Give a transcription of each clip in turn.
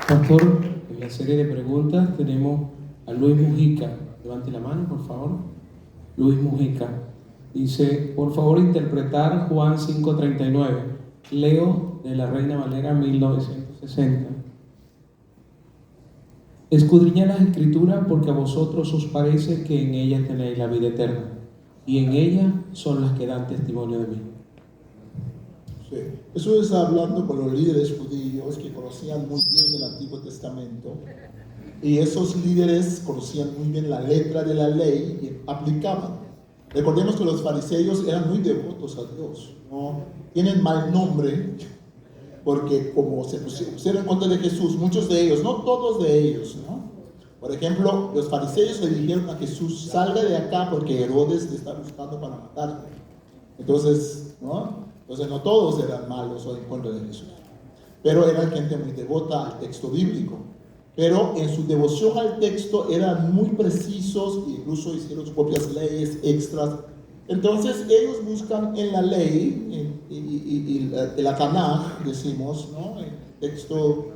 Pastor, en la serie de preguntas tenemos a Luis Mujica. Levante la mano, por favor. Luis Mujica dice, por favor, interpretar Juan 5:39. Leo de la Reina Valera 1960. Escudriñad las Escrituras porque a vosotros os parece que en ellas tenéis la vida eterna, y en ellas son las que dan testimonio de mí. Sí. Jesús está hablando con los líderes judíos que conocían muy bien el Antiguo Testamento, y esos líderes conocían muy bien la letra de la ley y aplicaban. Recordemos que los fariseos eran muy devotos a Dios, ¿no? Tienen mal nombre porque como se pusieron en contra de Jesús, muchos de ellos, no todos de ellos, ¿no? Por ejemplo, los fariseos le dijeron a Jesús, salga de acá porque Herodes te está buscando para matarte. Entonces, ¿no? Entonces no todos eran malos o en contra de Jesús, pero eran gente muy devota al texto bíblico. Pero en su devoción al texto eran muy precisos e incluso hicieron sus propias leyes extras. Entonces ellos buscan en la ley, en la Tanaj, decimos, ¿no? El texto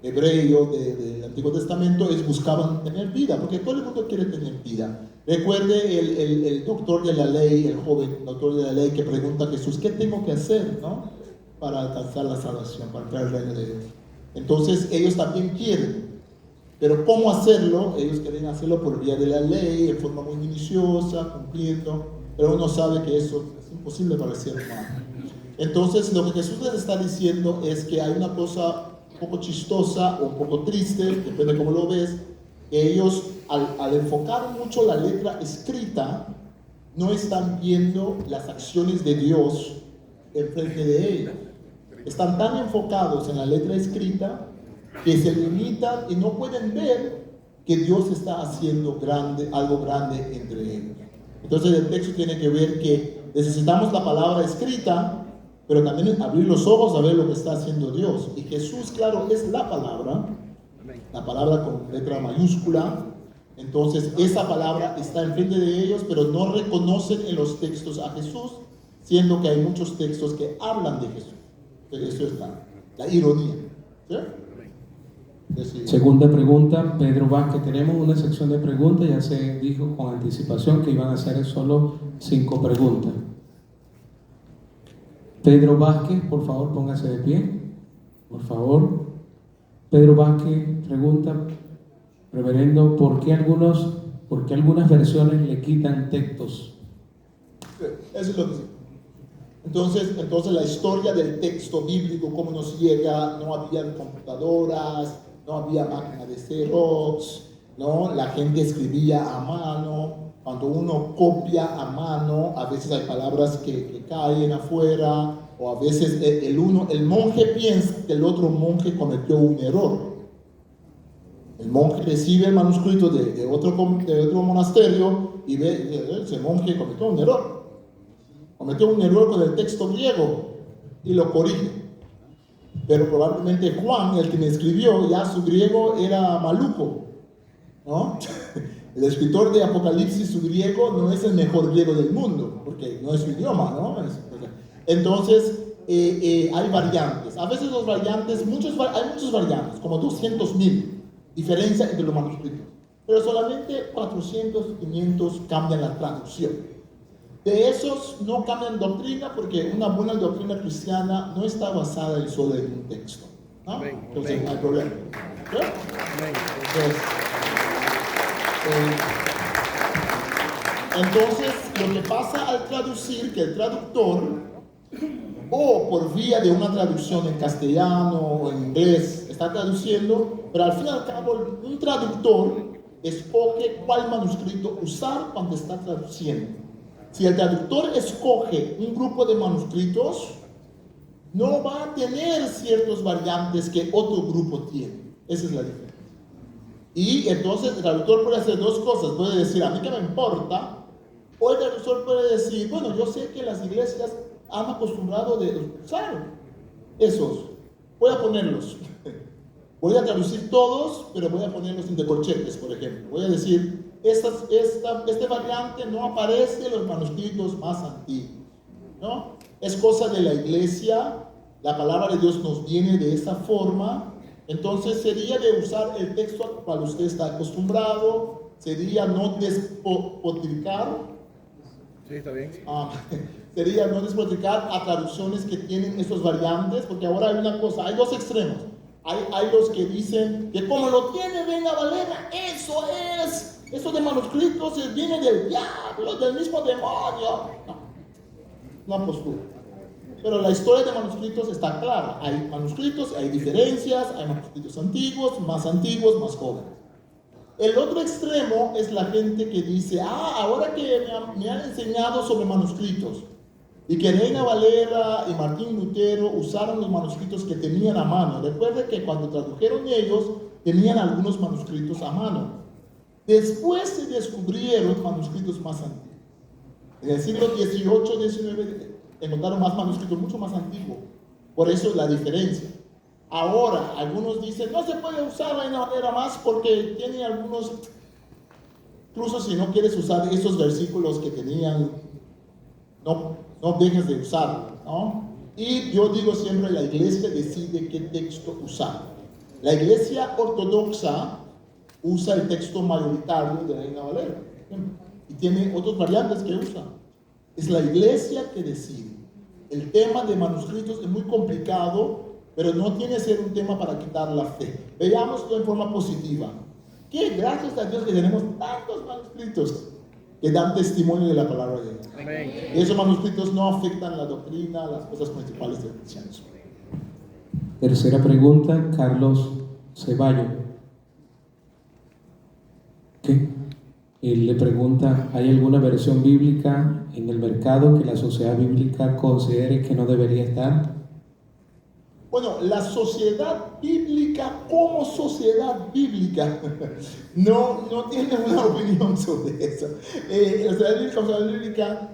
hebreo del Antiguo Testamento, buscaban tener vida, porque todo el mundo quiere tener vida. Recuerde el doctor de la ley, el joven doctor de la ley que pregunta a Jesús, ¿qué tengo que hacer, ¿no? Para alcanzar la salvación, para entrar al reino de Dios? Entonces ellos también quieren, pero ¿cómo hacerlo? Ellos quieren hacerlo por vía de la ley, en forma muy minuciosa, cumpliendo, pero uno sabe que eso es imposible para el ser humano. Entonces lo que Jesús les está diciendo es que hay una cosa un poco chistosa o un poco triste, depende de cómo lo ves, que ellos al enfocar mucho la letra escrita, no están viendo las acciones de Dios enfrente de ellos. Están tan enfocados en la letra escrita que se limitan y no pueden ver que Dios está haciendo algo grande entre ellos. Entonces el texto tiene que ver que necesitamos la palabra escrita, pero también abrir los ojos a ver lo que está haciendo Dios. Y Jesús, claro, es la palabra con letra mayúscula. Entonces esa palabra está enfrente de ellos, pero no reconocen en los textos a Jesús, siendo que hay muchos textos que hablan de Jesús. Eso es la ironía, ¿sí? Segunda pregunta, Pedro Vázquez. Tenemos una sección de preguntas, ya se dijo con anticipación que iban a ser solo 5 preguntas. Pedro Vázquez, por favor, póngase de pie, por favor. Pedro Vázquez pregunta, reverendo, ¿por qué algunas versiones le quitan textos? Eso es lo que sí. Entonces la historia del texto bíblico, cómo nos llega, no había computadoras, no había máquina de Xerox, ¿no? La gente escribía a mano. Cuando uno copia a mano, a veces hay palabras que caen afuera, o a veces el monje piensa que el otro monje cometió un error. El monje recibe el manuscrito de otro monasterio y ve, ese monje cometió un error. Cometió un error con el texto griego y lo corrige. Pero probablemente Juan, el que me escribió, ya su griego era maluco, ¿no? El escritor de Apocalipsis, su griego no es el mejor griego del mundo, porque no es su idioma, ¿no? Entonces, hay variantes. A veces los variantes, hay muchos variantes, como 200,000 diferencia entre los manuscritos. Pero solamente 400, 500 cambian la traducción. De esos no cambian doctrina, porque una buena doctrina cristiana no está basada solo en un texto, ¿no? Entonces no hay problema, ¿sí? Entonces lo que pasa al traducir, que el traductor, o por vía de una traducción en castellano o en inglés, está traduciendo, pero al fin y al cabo un traductor escoge cuál manuscrito usar cuando está traduciendo. Si el traductor escoge un grupo de manuscritos, no va a tener ciertas variantes que otro grupo tiene. Esa es la diferencia. Y entonces el traductor puede hacer dos cosas. Puede decir, a mí que me importa. O el traductor puede decir, bueno, yo sé que las iglesias han acostumbrado de usar esos. Voy a ponerlos. Voy a traducir todos, pero voy a ponerlos en corchetes, por ejemplo. Voy a decir, este variante no aparece en los manuscritos más antiguos, ¿no? Es cosa de la iglesia, la palabra de Dios nos viene de esa forma, Entonces sería de usar el texto al cual usted está acostumbrado, sería no despotricar. Sí, está bien. Sería no despotricar a traducciones que tienen esas variantes, porque ahora hay una cosa, hay dos extremos. Hay los que dicen que como lo tiene Reina Valera, eso de manuscritos viene del diablo, del mismo demonio. No, una postura. Pero la historia de manuscritos está clara. Hay manuscritos, hay diferencias, hay manuscritos antiguos, más jóvenes. El otro extremo es la gente que dice, ahora que me han enseñado sobre manuscritos, y que Reina Valera y Martín Lutero usaron los manuscritos que tenían a mano. Recuerde que cuando tradujeron ellos, tenían algunos manuscritos a mano. Después se descubrieron manuscritos más antiguos. En el siglo XVIII, XIX, encontraron más manuscritos mucho más antiguos. Por eso es la diferencia. Ahora, algunos dicen, no se puede usar Reina Valera más porque tiene algunos, incluso si no quieres usar esos versículos que tenían, no dejes de usarlo, ¿no? Y yo digo siempre, la iglesia decide qué texto usar. La iglesia ortodoxa usa el texto mayoritario de Reina Valera, y tiene otras variantes que usa. Es la iglesia que decide. El tema de manuscritos es muy complicado, pero no tiene que ser un tema para quitar la fe. Veámoslo en forma positiva. Que gracias a Dios que tenemos tantos manuscritos que dan testimonio de la palabra de Dios. Amén. Y esos manuscritos no afectan la doctrina, las cosas principales del cristianismo. Tercera pregunta, Carlos Ceballo. ¿Qué? Él le pregunta, ¿hay alguna versión bíblica en el mercado que la sociedad bíblica considere que no debería estar? Bueno, la sociedad bíblica como sociedad bíblica no tiene una opinión sobre eso. La sociedad bíblica como sociedad bíblica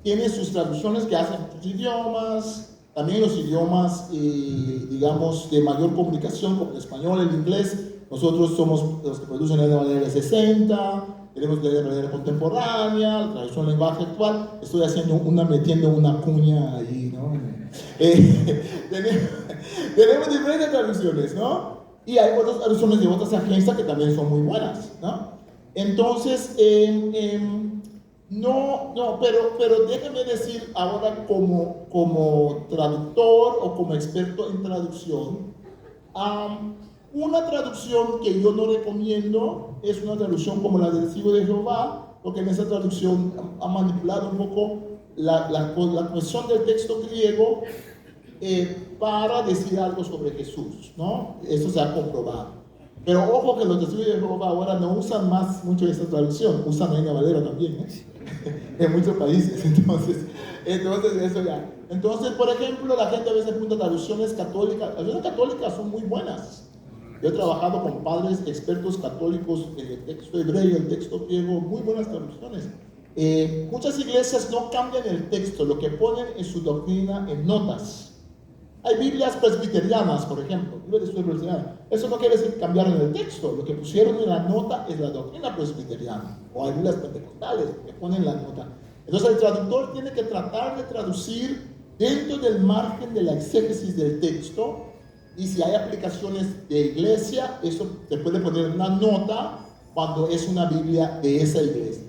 tiene sus traducciones que hacen en muchos idiomas, también los idiomas, digamos, de mayor comunicación como el español, el inglés. Nosotros somos los que producen la Valera de 60, tenemos la Valera contemporánea, la traducción del lenguaje actual. Estoy metiendo una cuña ahí, ¿no? Tenemos diferentes traducciones, ¿no? Y hay otras traducciones de otras agencias que también son muy buenas, ¿no? Entonces, pero déjeme decir ahora como traductor o como experto en traducción, una traducción que yo no recomiendo es una traducción como la del Testigo de Jehová, porque en esa traducción ha manipulado un poco la cuestión del texto griego para decir algo sobre Jesús, ¿no? Eso se ha comprobado. Pero ojo que los testigos de Jehová ahora no usan mucho esta traducción, usan Reina Valera también, en muchos países. Entonces eso ya. Entonces, por ejemplo, la gente a veces apunta traducciones católicas. Las traducciones católicas son muy buenas. Yo he trabajado con padres expertos católicos en el texto hebreo, el texto griego, muy buenas traducciones. Muchas iglesias no cambian el texto, lo que ponen en su doctrina en notas. Hay Biblias presbiterianas, por ejemplo, eso no quiere decir que cambiaron el texto, lo que pusieron en la nota es la doctrina presbiteriana, o hay Biblias pentecostales que ponen la nota. Entonces el traductor tiene que tratar de traducir dentro del margen de la exégesis del texto, y si hay aplicaciones de iglesia, eso te puede poner una nota cuando es una Biblia de esa iglesia.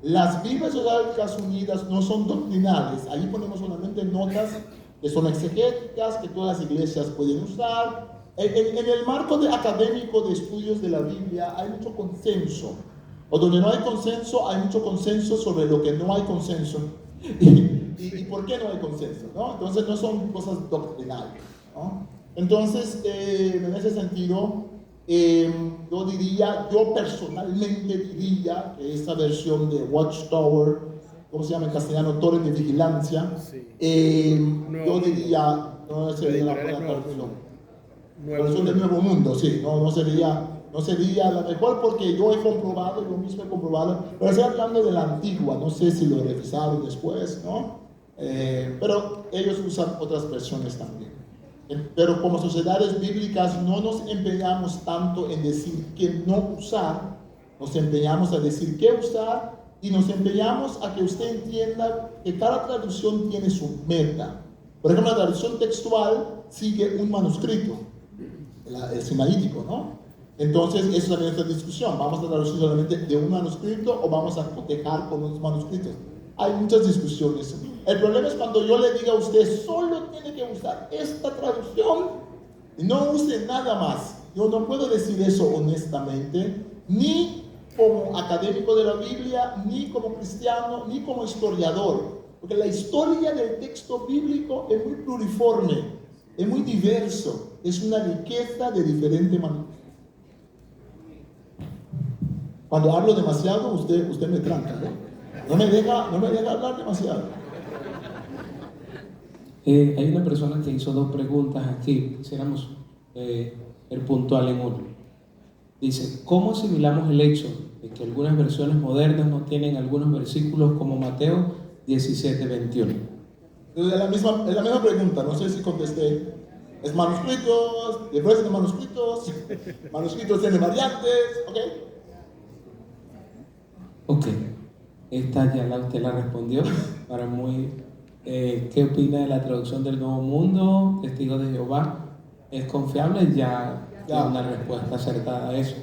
Las Biblias Orgánicas Unidas no son doctrinales, ahí ponemos solamente notas que son exegéticas, que todas las iglesias pueden usar. En el marco académico de estudios de la Biblia hay mucho consenso, o donde no hay consenso, hay mucho consenso sobre lo que no hay consenso. ¿Y por qué no hay consenso? ¿No? Entonces no son cosas doctrinales, ¿no? Entonces, en ese sentido, yo personalmente diría que esta versión de Watchtower, ¿cómo se llama en castellano? Torre de vigilancia, yo diría, no sería la versión del Nuevo Mundo, sí, no sería la mejor, porque yo mismo he comprobado, pero estoy hablando de la antigua, no sé si lo revisaron después, ¿no? Pero ellos usan otras versiones también. Pero como sociedades bíblicas no nos empeñamos tanto en decir qué no usar, nos empeñamos a decir qué usar, y nos empeñamos a que usted entienda que cada traducción tiene su meta. Por ejemplo, la traducción textual sigue un manuscrito, el sinaítico, ¿no? Entonces, eso también es otra discusión. ¿Vamos a traducir solamente de un manuscrito o vamos a cotejar con otros manuscritos? Hay muchas discusiones. El problema es cuando yo le diga a usted, solo tiene que usar esta traducción y no use nada más. Yo no puedo decir eso honestamente, ni como académico de la Biblia, ni como cristiano, ni como historiador. Porque la historia del texto bíblico es muy pluriforme, es muy diverso, es una riqueza de diferentes maneras. Cuando hablo demasiado, usted me tranca, ¿no? No me deja hablar demasiado. Hay una persona que hizo 2 preguntas aquí. Quisiéramos el puntual en uno. Dice, ¿cómo asimilamos el hecho de que algunas versiones modernas no tienen algunos versículos como Mateo 17:21? Es la misma pregunta, no sé si contesté. Es manuscritos, diferencia de manuscritos, manuscritos tienen variantes, ¿ok? Ok, esta ya usted la respondió. Para ¿qué opina de la traducción del Nuevo Mundo? Testigos de Jehová, ¿es confiable? Ya una respuesta acertada a eso.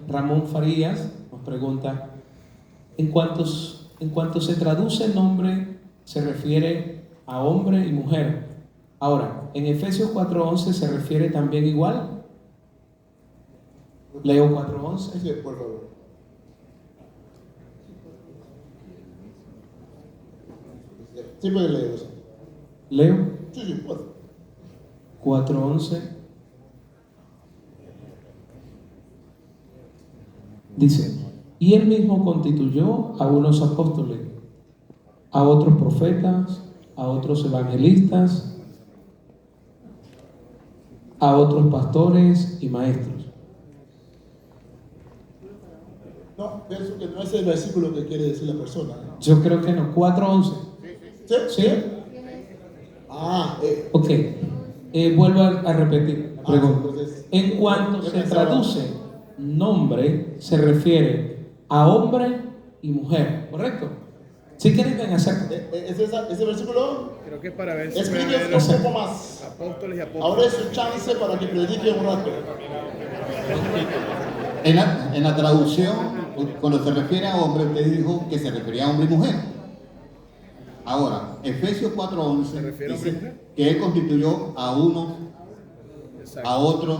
Ramón Farías nos pregunta, ¿en cuanto se traduce el nombre, se refiere a hombre y mujer? Ahora, en Efesios 4:11 se refiere también igual. Leo 4:11. Sí, por favor. Sí, puede leer eso. Leo Sí, puede. 4:11. Dice, y él mismo constituyó a unos apóstoles, a otros profetas, a otros evangelistas, a otros pastores y maestros. No, pienso que no es el versículo que quiere decir la persona, ¿no? Yo creo que no, 4:11. ¿Sí? ¿Sí? Ok, vuelvo a repetir la pregunta. Entonces, En cuanto se traduce nombre, se refiere a hombre y mujer, ¿correcto? Si quieren, ven a hacer. ¿Ese versículo? Creo que para ver si Escribe puede un ver poco más. apóstoles y apóstoles. Ahora es su chance para que predique un rato. En la traducción, cuando se refiere a hombre, usted dijo que se refería a hombre y mujer. Ahora, Efesios 4:11 dice que él constituyó a unos, Exacto. a otros,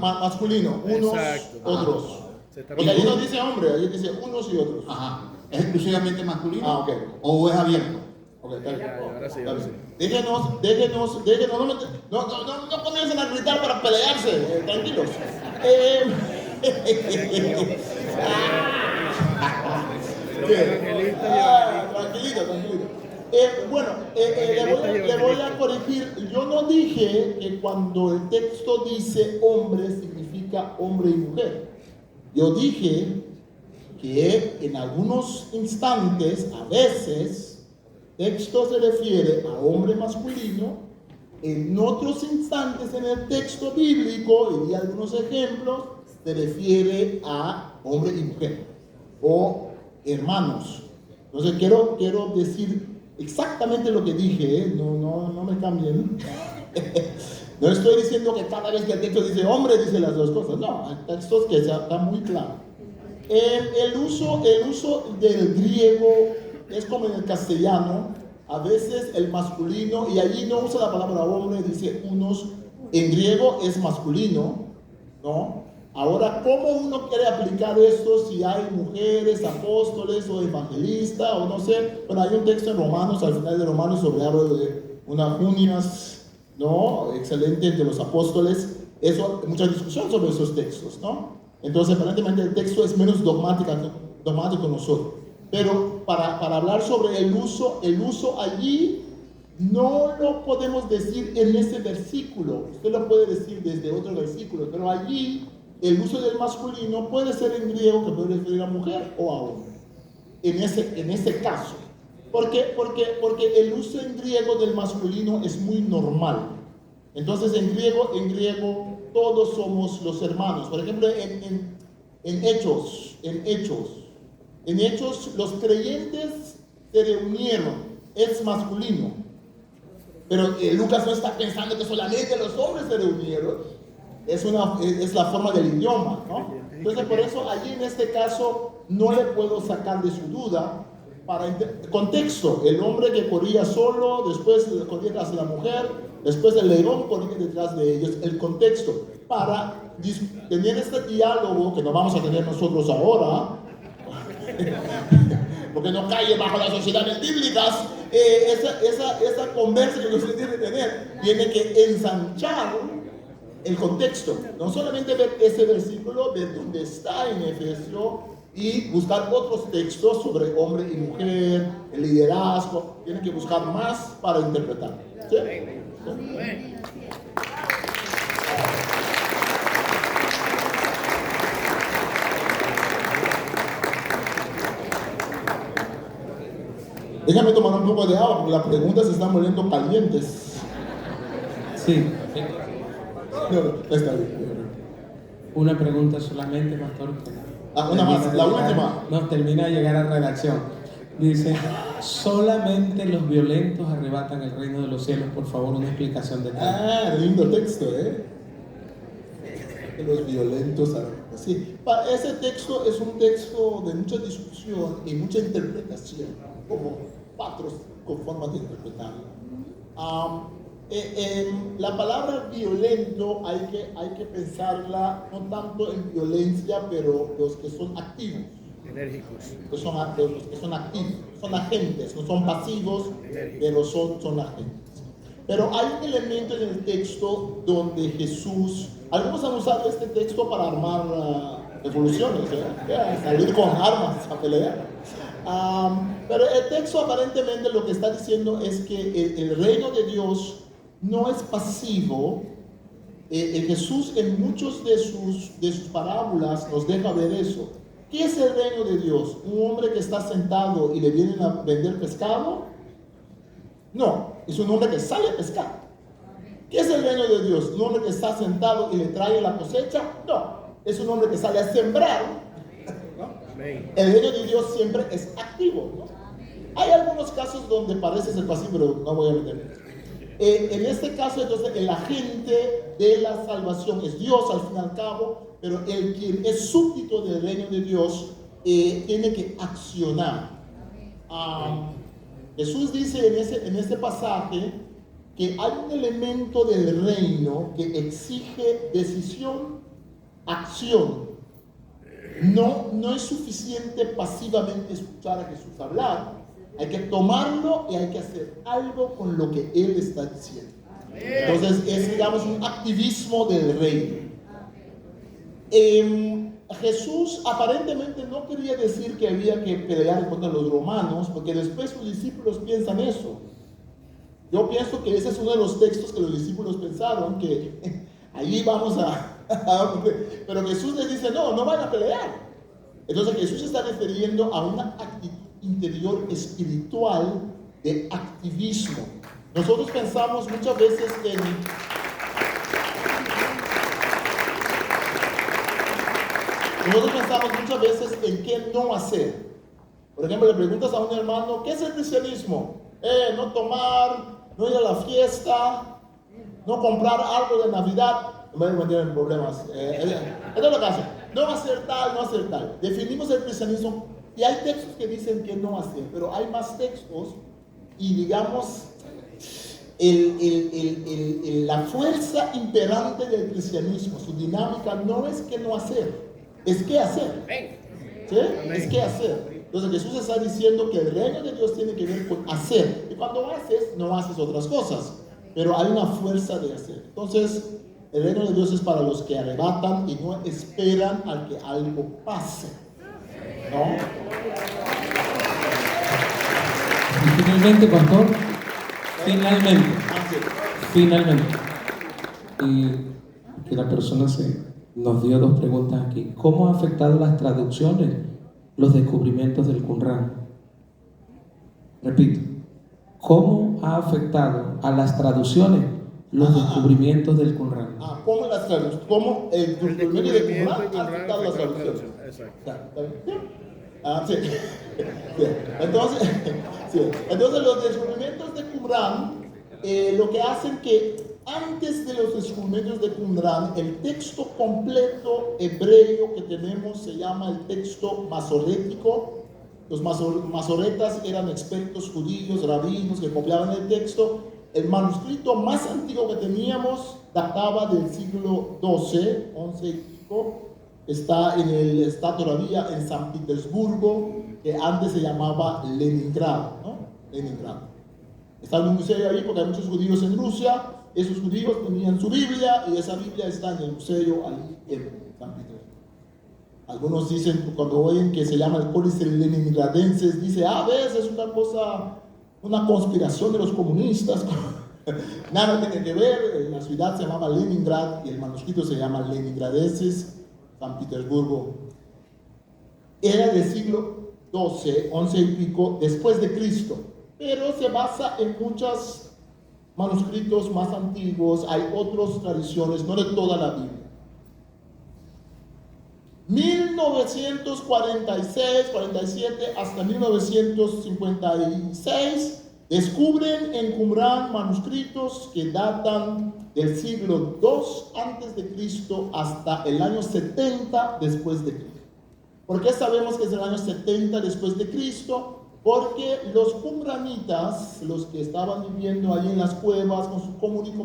Masculino, unos, Exacto. otros. Se está Porque ahí no dice hombre, ahí dice unos y otros. ajá. ¿Es exclusivamente masculino? Ok. ¿O es abierto? Ok, está bien. Ahora sí, Está ahora bien. sí. Déjenos, no comiencen a gritar para pelearse, tranquilos. Tranquilito. Le voy a corregir. Yo no dije que cuando el texto dice hombre significa hombre y mujer. Yo dije que en algunos instantes, a veces, texto se refiere a hombre masculino, en otros instantes en el texto bíblico, y di algunos ejemplos, se refiere a hombre y mujer, o hermanos. Entonces quiero decir exactamente lo que dije, no me cambien. No estoy diciendo que cada vez que el texto dice hombre, dice las dos cosas. No, hay textos que están muy claros. El uso del griego es como en el castellano, a veces el masculino, y allí no usa la palabra hombre, dice unos, en griego es masculino, ¿no? Ahora, ¿cómo uno quiere aplicar esto si hay mujeres, apóstoles o evangelistas o no sé? Bueno, hay un texto en Romanos, al final de Romanos, sobre habla de unas junias, ¿no? Excelente entre los apóstoles. Eso, mucha discusión sobre esos textos, ¿no? Entonces, aparentemente el texto es menos dogmático nosotros. Pero para hablar sobre el uso allí, no lo podemos decir en ese versículo. Usted lo puede decir desde otro versículo, pero allí el uso del masculino puede ser en griego, que puede referir a mujer o a hombre. En ese caso. ¿Por qué? Porque el uso en griego del masculino es muy normal. Entonces en griego todos somos los hermanos. Por ejemplo, en Hechos los creyentes se reunieron, es masculino. Pero Lucas no está pensando que solamente los hombres se reunieron. Es la forma del idioma, ¿no? Entonces, por eso allí en este caso no le puedo sacar de su duda. Contexto: el hombre que corría solo, después corría tras la mujer, después el león corría detrás de ellos. El contexto para tener este diálogo que no vamos a tener nosotros ahora, porque no cae bajo las sociedades bíblicas. Esa conversa que usted tiene que tener tiene que ensanchar el contexto, no solamente ver ese versículo, ver dónde está en Efesios y buscar otros textos sobre hombre y mujer, el liderazgo. Tiene que buscar más para interpretar. ¿Sí? Déjame tomar un poco de agua porque las preguntas se están volviendo calientes. Sí. No, está bien. Una pregunta solamente, pastor. Una más, la última. No, termina de llegar a redacción. Dice, solamente los violentos arrebatan el reino de los cielos. Por favor, una explicación de Lindo texto, ¿eh? Los violentos. Sí, ese texto es un texto de mucha discusión y mucha interpretación, como cuatro formas de interpretarlo. La palabra violento hay que pensarla no tanto en violencia, pero los que son activos. Enérgicos. Los que son activos, son agentes, no son pasivos, pero son agentes. Pero hay un elemento en el texto donde Jesús, algunos han usado este texto para armar revoluciones, salir con armas a pelear. Pero el texto aparentemente lo que está diciendo es que el reino de Dios no es pasivo. Jesús en muchos de sus parábolas nos deja ver eso. ¿Qué es el reino de Dios? ¿Un hombre que está sentado y le vienen a vender pescado? No, es un hombre que sale a pescar. ¿Qué es el reino de Dios? ¿Un hombre que está sentado y le trae la cosecha? No, es un hombre que sale a sembrar. ¿No? El reino de Dios siempre es activo, ¿no? Hay algunos casos donde parece ser pasivo, pero no voy a meterme. En este caso, entonces, el agente de la salvación es Dios al fin y al cabo, pero el quien es súbdito del reino de Dios tiene que accionar. Jesús dice en este pasaje que hay un elemento del reino que exige decisión, acción. No es suficiente pasivamente escuchar a Jesús hablar. Hay que tomarlo y hay que hacer algo con lo que Él está diciendo. Entonces es, digamos, un activismo del reino. Jesús aparentemente no quería decir que había que pelear contra los romanos, porque después sus discípulos piensan eso. Yo pienso que ese es uno de los textos que los discípulos pensaron, que allí vamos a pero Jesús les dice, no vayan a pelear. Entonces Jesús se está refiriendo a una actitud interior espiritual de activismo. Nosotros pensamos muchas veces en qué no hacer. Por ejemplo, le preguntas a un hermano, ¿qué es el cristianismo? No tomar, no ir a la fiesta, no comprar algo de Navidad. No me meter en problemas. Esta es la casa. No hacer tal, no hacer tal. Definimos el cristianismo y hay textos que dicen que no hacer, pero hay más textos y digamos la fuerza imperante del cristianismo, su dinámica no es que no hacer, es qué hacer. ¿Sí? Es qué hacer. Entonces Jesús está diciendo que el reino de Dios tiene que ver con hacer. Y cuando haces, no haces otras cosas, pero hay una fuerza de hacer. Entonces el reino de Dios es para los que arrebatan y no esperan a que algo pase, ¿no? Y finalmente, pastor, finalmente, y que la persona nos dio dos preguntas aquí. ¿Cómo ha afectado las traducciones los descubrimientos del Qumran? Repito, ¿cómo ha afectado a las traducciones los descubrimientos del Qumran? ¿Cómo las traducciones? ¿Cómo el descubrimiento del Qumran ha afectado las traducciones? Exacto. Sí. Sí. Entonces los descubrimientos de Qumran lo que hacen que antes de los descubrimientos de Qumran, el texto completo hebreo que tenemos se llama el texto masorético. Los masoretas eran expertos judíos, rabinos que copiaban el texto. El manuscrito más antiguo que teníamos databa del siglo XII, 11 y pico. Está todavía en San Petersburgo, que antes se llamaba Leningrado, ¿no? Leningrado. Está en un museo ahí porque hay muchos judíos en Rusia. Esos judíos tenían su Biblia y esa Biblia está en el museo ahí en San Petersburgo. Algunos dicen, cuando oyen que se llama el Códice Leningradenses, dice, ves, es una cosa, una conspiración de los comunistas. Nada tiene que ver. La ciudad se llamaba Leningrad y el manuscrito se llama Leningradenses, San Petersburgo. Era del siglo XII, 11 y pico, después de Cristo, pero se basa en muchos manuscritos más antiguos. Hay otras tradiciones, no de toda la Biblia. 1946, 47 hasta 1956 descubren en Qumran manuscritos que datan del siglo II antes de Cristo hasta el año 70 después de Cristo. ¿Por qué sabemos que es el año 70 después de Cristo? Porque los qumranitas, los que estaban viviendo ahí en las cuevas con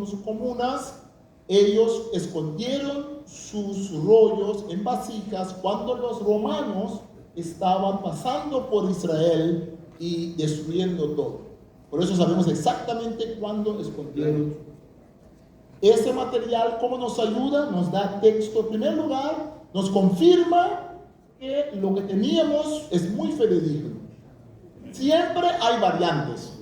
sus comunas, ellos escondieron sus rollos en vasijas cuando los romanos estaban pasando por Israel y destruyendo todo. Por eso sabemos exactamente cuándo escondieron. Ese material, ¿cómo nos ayuda? Nos da texto. En primer lugar, nos confirma que lo que teníamos es muy fidedigno. Siempre hay variantes.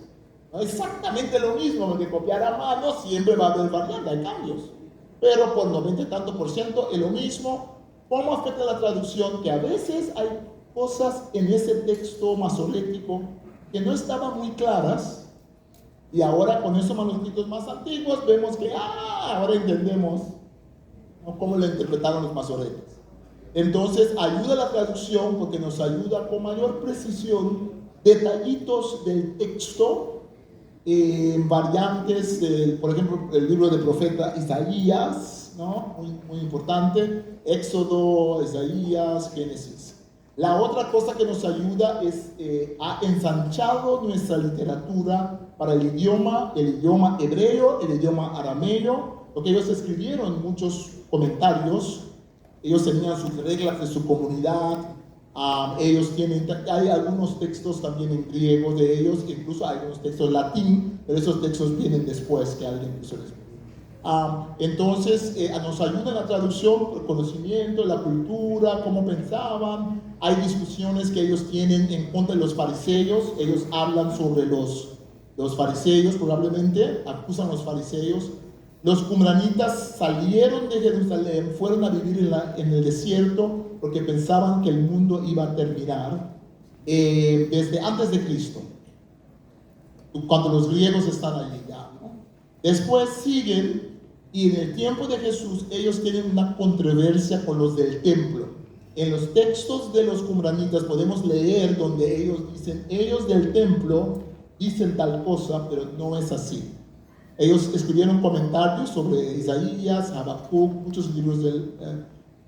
No exactamente lo mismo, porque copiar a mano siempre va a haber variantes, hay cambios. Pero por 90 y tanto % es lo mismo. ¿Cómo afecta la traducción? Que a veces hay cosas en ese texto masorético que no estaban muy claras. Y ahora con esos manuscritos más antiguos vemos que ahora entendemos, ¿no?, cómo lo interpretaron los masoretas. Entonces ayuda la traducción porque nos ayuda con mayor precisión detallitos del texto, variantes, por ejemplo, el libro del profeta Isaías, ¿no? Muy importante, Éxodo, Isaías, Génesis. La otra cosa que nos ayuda es, ha ensanchado nuestra literatura para el idioma hebreo, el idioma arameo, porque ellos escribieron muchos comentarios, ellos tenían sus reglas de su comunidad. Hay algunos textos también en griego de ellos, incluso hay algunos textos en latín, pero esos textos vienen después que alguien puso después. Entonces nos ayuda en la traducción, el conocimiento, la cultura, cómo pensaban. Hay discusiones que ellos tienen en contra de los fariseos. Ellos hablan sobre los fariseos, probablemente acusan a los fariseos. Los qumranitas salieron de Jerusalén, fueron a vivir en el desierto porque pensaban que el mundo iba a terminar desde antes de Cristo, cuando los griegos están allí ya, ¿no? Después siguen y en el tiempo de Jesús ellos tienen una controversia con los del templo. En los textos de los qumranitas podemos leer donde ellos dicen, ellos del templo dicen tal cosa, pero no es así. Ellos escribieron comentarios sobre Isaías, Habacuc, muchos libros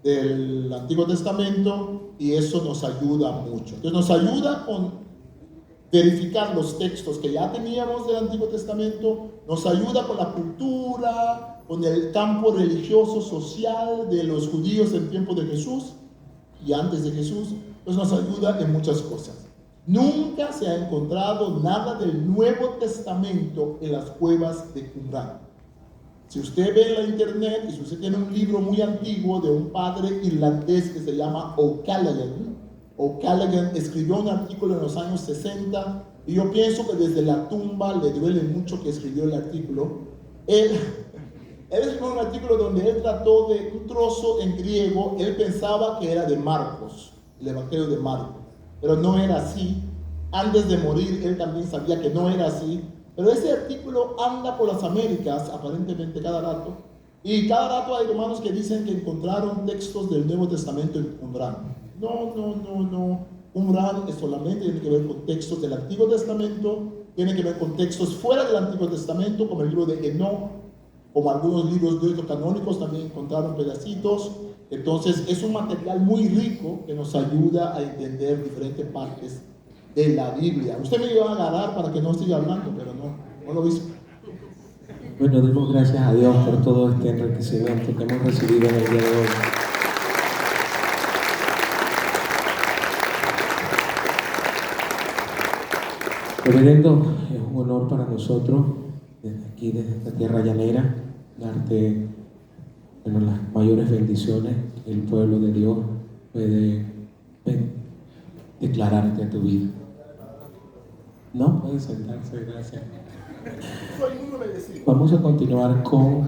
del Antiguo Testamento, y eso nos ayuda mucho. Entonces nos ayuda con verificar los textos que ya teníamos del Antiguo Testamento, nos ayuda con la cultura, con el campo religioso, social de los judíos en tiempo de Jesús y antes de Jesús, pues nos ayuda en muchas cosas. Nunca se ha encontrado nada del Nuevo Testamento en las cuevas de Qumran. Si usted ve en la internet y si usted tiene un libro muy antiguo de un padre irlandés que se llama O'Callaghan escribió un artículo en los años 60 y yo pienso que desde la tumba le duele mucho que escribió el artículo. Él escribió un artículo donde él trató de un trozo en griego. Él pensaba que era de Marcos, el Evangelio de Marcos, pero no era así. Antes de morir él también sabía que no era así, pero ese artículo anda por las Américas aparentemente cada rato, y cada rato hay hermanos que dicen que encontraron textos del Nuevo Testamento en Qumran. No, Qumran es solamente tiene que ver con textos del Antiguo Testamento tiene que ver con textos fuera del Antiguo Testamento, como el libro de Enoch, como algunos libros deuterocanónicos también encontraron pedacitos. Entonces es un material muy rico que nos ayuda a entender diferentes partes de la Biblia. Usted me iba a agarrar para que no siga hablando, pero no lo hizo. Bueno, demos gracias a Dios por todo este enriquecimiento que hemos recibido en el día de hoy. Reverendo, es un honor para nosotros, desde aquí, desde esta tierra llanera, darte las mayores bendiciones que el pueblo de Dios puede declararte a tu vida. No, pueden sentarse, gracias. Vamos a continuar con